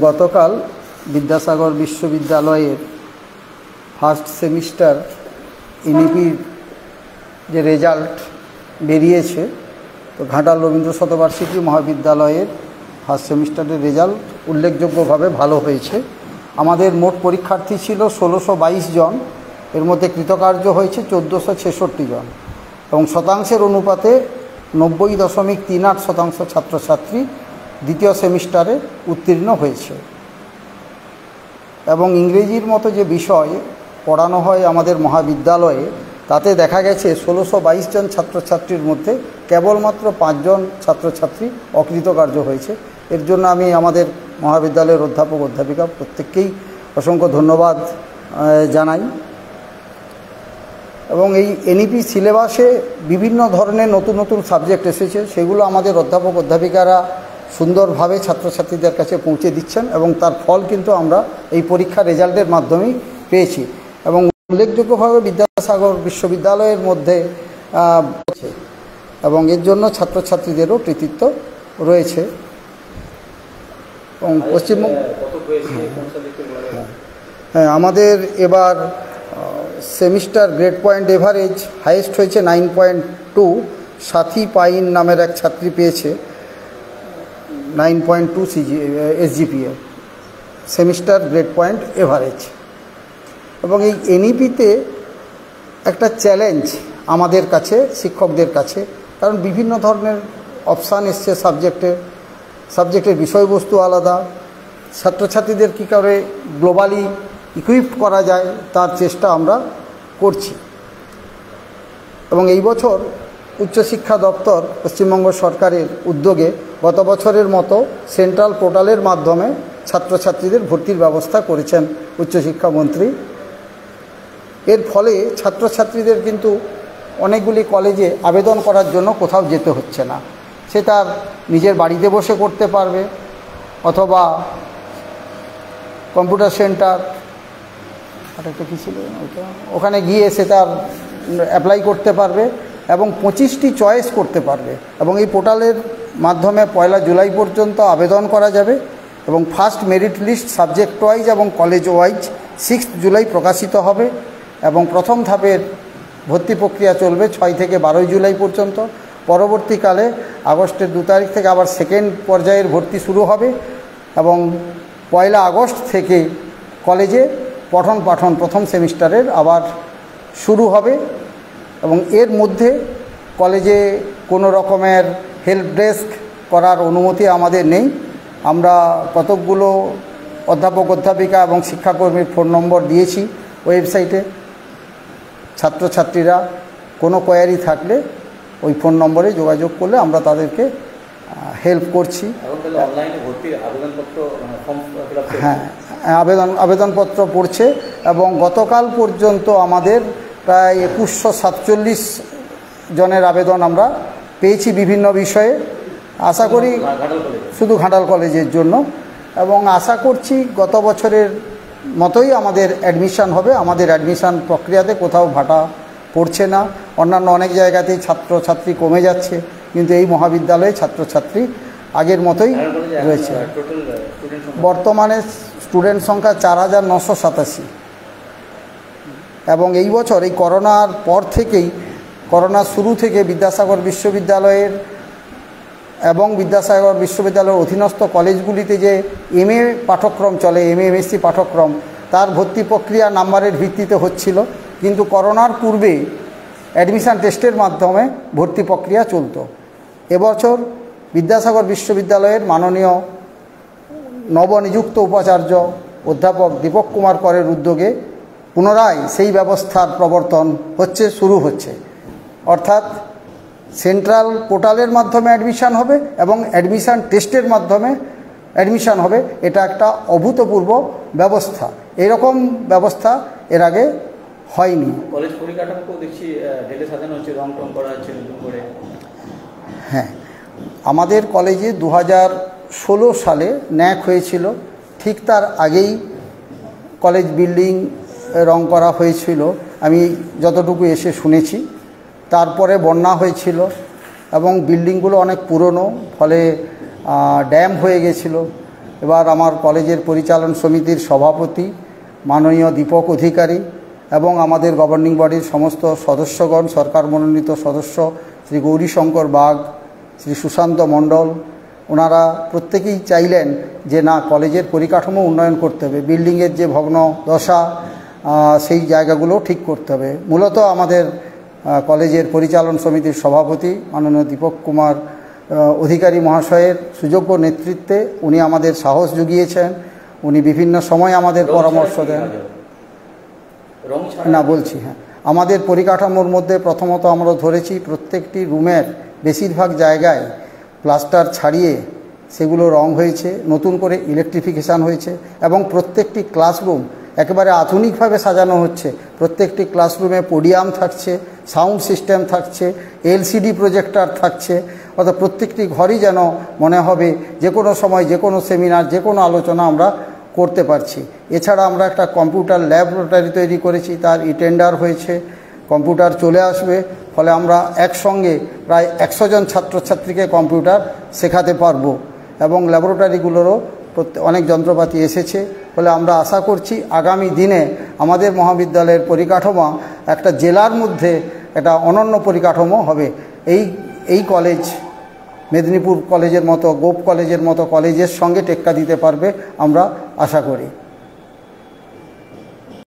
গতকাল বিদ্যাসাগর বিশ্ববিদ্যালয়ের first semester এনইপির যে রেজাল্ট বেরিয়েছে, তো ঘাটাল রবীন্দ্র শতবার্ষিকী মহাবিদ্যালয়ের ফার্স্ট সেমিস্টারের রেজাল্ট উল্লেখযোগ্যভাবে ভালো হয়েছে। আমাদের মোট পরীক্ষার্থী ছিল ১৬২২ জন, এর মধ্যে কৃতকার্য হয়েছে ১৪৬৬ জন এবং শতাংশের অনুপাতে ৯০.৩৮% ছাত্রছাত্রী দ্বিতীয় সেমিস্টারে উত্তীর্ণ হয়েছে। এবং ইংরেজির মতো যে বিষয় পড়ানো হয় আমাদের মহাবিদ্যালয়ে, তাতে দেখা গেছে ১৬২২ জন ছাত্রছাত্রীর মধ্যে কেবলমাত্র ৫ জন ছাত্রছাত্রী অকৃতকার্য হয়েছে। এর জন্য আমি আমাদের মহাবিদ্যালয়ের অধ্যাপক অধ্যাপিকা প্রত্যেককেই অসংখ্য ধন্যবাদ জানাই। এবং এই এনইপি সিলেবাসে বিভিন্ন ধরনের নতুন নতুন সাবজেক্ট এসেছে, সেগুলো আমাদের অধ্যাপক অধ্যাপিকারা সুন্দরভাবে ছাত্রছাত্রীদের কাছে পৌঁছে দিচ্ছেন এবং তার ফল কিন্তু আমরা এই পরীক্ষার রেজাল্টের মাধ্যমেই পেয়েছি। এবং উল্লেখযোগ্যভাবে বিদ্যাসাগর বিশ্ববিদ্যালয়ের মধ্যে এবং এর জন্য ছাত্রছাত্রীদেরও কৃতিত্ব রয়েছে। এবং পশ্চিমবঙ্গ আমাদের এবার semester grade point average highest হয়েছে 9.2। সাথী পাইন নামের এক ছাত্রী পেয়েছে 9.2 SGPA semester grade point average. এবং এই এনইপিতে একটা চ্যালেঞ্জ আমাদের কাছে, শিক্ষকদের কাছে, কারণ বিভিন্ন ধরনের অপশান এসছে সাবজেক্টের বিষয়বস্তু আলাদা, ছাত্রছাত্রীদের কী করে গ্লোবালি ইকুইপ করা যায় তার চেষ্টা আমরা করছি। এবং এই বছর উচ্চশিক্ষা দপ্তর পশ্চিমবঙ্গ সরকারের উদ্যোগে গত বছরের মতো সেন্ট্রাল পোর্টালের মাধ্যমে ছাত্রছাত্রীদের ভর্তির ব্যবস্থা করেছেন উচ্চশিক্ষামন্ত্রী। এর ফলে ছাত্রছাত্রীদের কিন্তু অনেকগুলি কলেজে আবেদন করার জন্য কোথাও যেতে হচ্ছে না, সে তার নিজের বাড়িতে বসে করতে পারবে অথবা কম্পিউটার সেন্টার কী ছিল ওখানে গিয়ে সে তার অ্যাপ্লাই করতে পারবে এবং 25টি চয়েস করতে পারবে। এবং এই পোর্টালের মাধ্যমে 1 জুলাই পর্যন্ত আবেদন করা যাবে এবং first merit list subject wise এবং কলেজ ওয়াইজ 6 জুলাই প্রকাশিত হবে এবং প্রথম ধাপের ভর্তি প্রক্রিয়া চলবে 6 থেকে 12 জুলাই পর্যন্ত। পরবর্তীকালে আগস্টের 2 তারিখ থেকে আবার সেকেন্ড পর্যায়ের ভর্তি শুরু হবে এবং 1 আগস্ট থেকে কলেজে পঠন পাঠন প্রথম সেমিস্টারের আবার শুরু হবে। এবং এর মধ্যে কলেজে কোনো রকমের হেল্প ডেস্ক করার অনুমতি আমাদের নেই। আমরা কতকগুলো অধ্যাপক অধ্যাপিকা এবং শিক্ষাকর্মীর ফোন নম্বর দিয়েছি ওয়েবসাইটে, ছাত্রছাত্রীরা কোনো কোয়ারি থাকলে ওই ফোন নম্বরে যোগাযোগ করলে আমরা তাদেরকে হেল্প করছি। হ্যাঁ, আবেদনপত্র পড়ছে এবং গতকাল পর্যন্ত আমাদের প্রায় 2147 জনের আবেদন আমরা পেয়েছি বিভিন্ন বিষয়ে। আশা করি শুধু ঘাটাল কলেজের জন্য, এবং আশা করছি গত বছরের মতোই আমাদের অ্যাডমিশান হবে। আমাদের অ্যাডমিশান প্রক্রিয়াতে কোথাও ভাটা পড়ছে না। অন্যান্য অনেক জায়গাতেই ছাত্রছাত্রী কমে যাচ্ছে, কিন্তু এই মহাবিদ্যালয়ে ছাত্রছাত্রী আগের মতোই রয়েছে। বর্তমানে স্টুডেন্ট সংখ্যা 4987। এবং এই বছর এই করোনার পর থেকেই, করোনার শুরু থেকে বিদ্যাসাগর বিশ্ববিদ্যালয়ের এবং বিদ্যাসাগর বিশ্ববিদ্যালয়ের অধীনস্থ কলেজগুলিতে যে MA পাঠ্যক্রম চলে, MA-MSc পাঠ্যক্রম, তার ভর্তি প্রক্রিয়া নাম্বারের ভিত্তিতে হচ্ছিল, কিন্তু করোনার পূর্বে অ্যাডমিশান টেস্টের মাধ্যমে ভর্তি প্রক্রিয়া চলত। এবছর বিদ্যাসাগর বিশ্ববিদ্যালয়ের মাননীয় নবনিযুক্ত উপাচার্য অধ্যাপক দীপক কুমার করের উদ্যোগে পুনরায় সেই ব্যবস্থার প্রবর্তন শুরু হচ্ছে। অর্থাৎ সেন্ট্রাল পোর্টালের মাধ্যমে অ্যাডমিশান হবে এবং অ্যাডমিশান টেস্টের মাধ্যমে অ্যাডমিশান হবে। এটা একটা অভূতপূর্ব ব্যবস্থা, এরকম ব্যবস্থা এর আগে হয়নি। কলেজ পরিকাঠামো দেখছি ঢেলে সাজানো হচ্ছে, রং টং করা হচ্ছে নতুন করে। হ্যাঁ, আমাদের কলেজে 2016 সালে ন্যাক হয়েছিল, ঠিক তার আগেই কলেজ বিল্ডিং রং করা হয়েছিল, আমি যতটুকু এসে শুনেছি। তারপরে বন্যা হয়েছিল এবং বিল্ডিংগুলো অনেক পুরনো, ফলে ড্যাম হয়ে গেছিল এবার আমার কলেজের পরিচালন সমিতির সভাপতি মাননীয় দীপক অধিকারী এবং আমাদের গভর্নিং বডির সমস্ত সদস্যগণ, সরকার মনোনীত সদস্য শ্রী গৌরীশঙ্কর বাগ, শ্রী সুশান্ত মণ্ডল, ওনারা প্রত্যেকেই চাইলেন যে না, কলেজের পরিকাঠামো উন্নয়ন করতে হবে, বিল্ডিংয়ের যে ভগ্ন দশা সেই জায়গাগুলো ঠিক করতে হবে। মূলত আমাদের কলেজের পরিচালন সমিতির সভাপতি মাননীয় দীপক কুমার অধিকারী মহাশয়ের সুযোগ্য নেতৃত্বে উনি আমাদের সাহস জুগিয়েছেন। উনি বিভিন্ন সময় আমাদের পরামর্শ দেন। না বলছি, হ্যাঁ, আমাদের পরিকাঠামোর মধ্যে প্রথমত আমরা ধরেছি প্রত্যেকটি রুমের বেশিরভাগ জায়গায় প্লাস্টার ছাড়িয়ে সেগুলো রং হয়েছে, নতুন করে ইলেকট্রিফিকেশান হয়েছে এবং প্রত্যেকটি ক্লাসরুম একেবারে আধুনিকভাবে সাজানো হচ্ছে। প্রত্যেকটি ক্লাসরুমে পোডিয়াম থাকছে, সাউন্ড সিস্টেম থাকছে, এলসিডি প্রজেক্টর থাকছে, অর্থাৎ প্রত্যেকটি ঘরই যেন মনে হবে যে কোনো সময় যে কোনো সেমিনার, যে কোনো আলোচনা আমরা করতে পারছি। এছাড়া আমরা একটা কম্পিউটার ল্যাবরেটরি তৈরি করেছি, তার টেন্ডার হয়েছে, কম্পিউটার চলে আসবে, ফলে আমরা একসঙ্গে প্রায় 100 জন ছাত্রছাত্রীকে কম্পিউটার শেখাতে পারবো এবং ল্যাবরেটরিগুলোরও অনেক যন্ত্রপাতি এসেছে। ফলে আমরা আশা করছি আগামী দিনে আমাদের মহাবিদ্যালয়ের পরিকাঠামো একটা জেলার মধ্যে একটা অনন্য পরিকাঠামো হবে। এই কলেজ মেদিনীপুর কলেজের মতো, গোপ কলেজের মতো কলেজের সঙ্গে টেক্কা দিতে পারবে আমরা আশা করি।